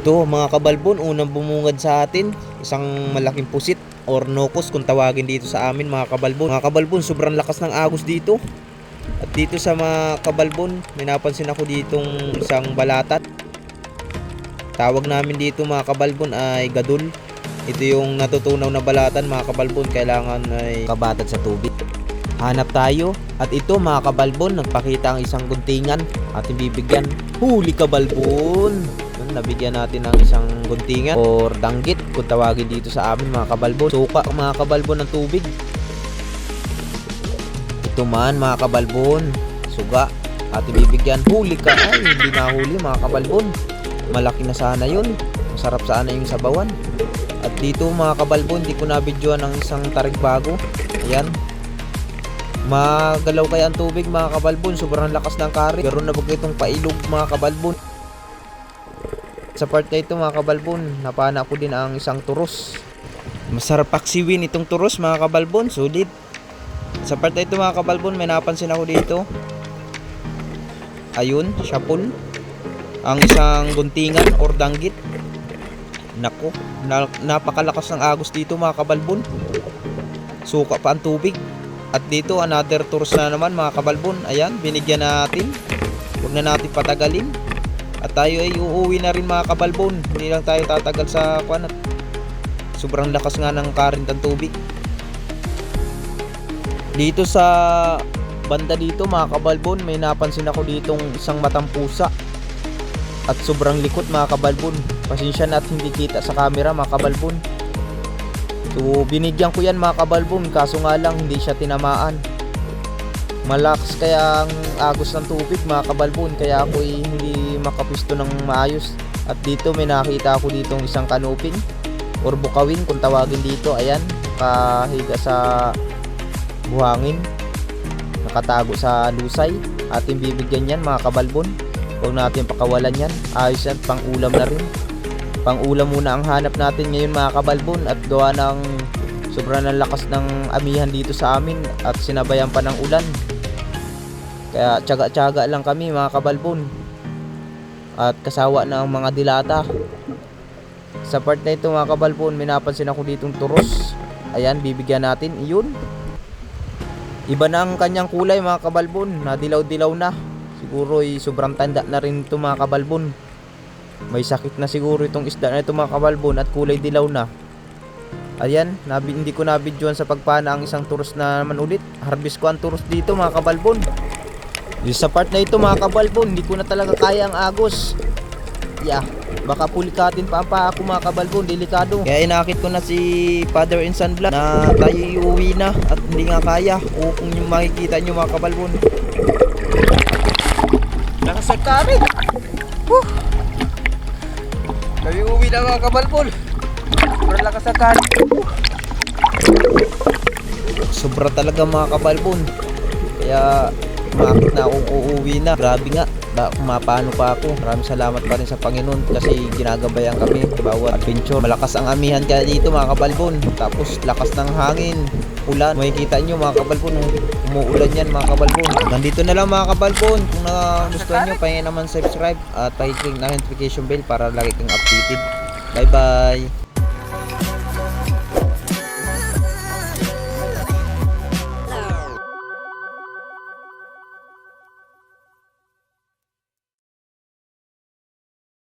Ito mga kabalbon, unang bumungad sa atin, isang malaking pusit or nokos kung tawagin dito sa amin mga kabalbon. Mga kabalbon, sobrang lakas ng agos dito. At dito sa mga kabalbon, may napansin ako ditong isang balatan. Tawag namin dito mga kabalbon ay gadul. Ito yung natutunaw na balatan mga kabalbon, kailangan ay kabatad sa tubig. Hanap tayo at ito mga kabalbon, nagpakita ang isang guntingan ating bibigyan. Huli kabalbon! Nabigyan natin ng isang guntingan or danggit kung tawagin dito sa amin mga kabalbon. Suka mga kabalbon ng tubig. Ito man mga kabalbon, suga ating bibigyan. Huli ka! Ay, hindi nahuli mga kabalbon. Malaki na sana yun. Masarap sana yung sabawan. At dito mga kabalbon, hindi ko nabidyoan ng isang tarig bago. Ayan. Magalaw kaya ang tubig mga kabalbon. Sobrang lakas ng kari. Garon na bagay itong pailog mga kabalbon. Sa part na ito mga kabalbon, napana ko din ang isang turos. Masarap paksiwin itong turos mga kabalbon. Sulit. Sa part na ito mga kabalbon, may napansin ako dito. Ayun, syapon. Ang isang guntingan or danggit. Nako, napakalakas ng agos dito mga kabalbon. Suka pa ang tubig. At dito another tours na naman mga kabalbon. Ayan, binigyan natin. Huwag na natin patagalin. At tayo ay uuwi na rin mga kabalbon. Hindi lang tayo tatagal sa kuwan. Sobrang lakas nga ng current ng tubig. Dito sa banda dito mga kabalbon, may napansin ako ditong isang matang pusa. At sobrang likot mga kabalbon. Pasensya na at hindi kita sa camera mga kabalbon. So binigyan ko yan mga kabalbon, kaso nga lang hindi siya tinamaan. Malakas kaya ang agos ng tubig mga kabalbon, kaya ako hindi makapisto ng maayos. At dito may nakita ako ditong isang kanuping or bukawin kung tawagin dito. Ayan, kahiga sa buhangin, nakatago sa lusay. Ating bibigyan yan mga kabalbon. Huwag natin pakawalan yan. Ayos yan, pang ulam na rin. Pang ulam muna ang hanap natin ngayon mga kabalbon. At gawa ng sobrang lakas ng amihan dito sa amin at sinabayan pa ng ulan, kaya tiyaga-tiyaga lang kami mga kabalbon. At kasawa ng mga dilata. Sa part na ito mga kabalbon, may napansin ako ditong turos. Ayan, bibigyan natin. Iyon, iba na ang kanyang kulay mga kabalbon. Nadilaw-dilaw na. Siguro sobrang tanda na rin ito mga kabalbon. May sakit na siguro itong isda na ito mga kabalbon at kulay dilaw na. Ayan, hindi ko nabidyoan sa pagpana ang isang turos na naman ulit. Harvest ko ang turos dito mga kabalbon. Sa part na ito mga kabalbon, hindi ko na talaga kaya ang agos. Yeah, baka pulikatin pa ako mga kabalbon, delikado. Kaya inakit ko na si Father and Son Vlog na tayo iuwi na at hindi nga kaya. O kung yung makikita nyo mga kabalbon, nakasagkari. Kami uwi na mga kabalbon. Sobrang lakas ang kari. Sobra talaga mga kabalbon. Kaya bakit na akong uuwi na. Grabe nga, kumapano pa ako. Maraming salamat pa rin sa Panginoon kasi ginagabayan kami bawat adventure. Malakas ang amihan kaya dito mga kabalbon. Tapos lakas ng hangin, ulan. Makikita nyo mga kabalbon, umuulan yan mga kabalbon. Nandito na lang mga kabalbon. Kung nagustuhan nyo, pahingin naman subscribe at pahicling na notification bell para lagi kang updated. Bye bye.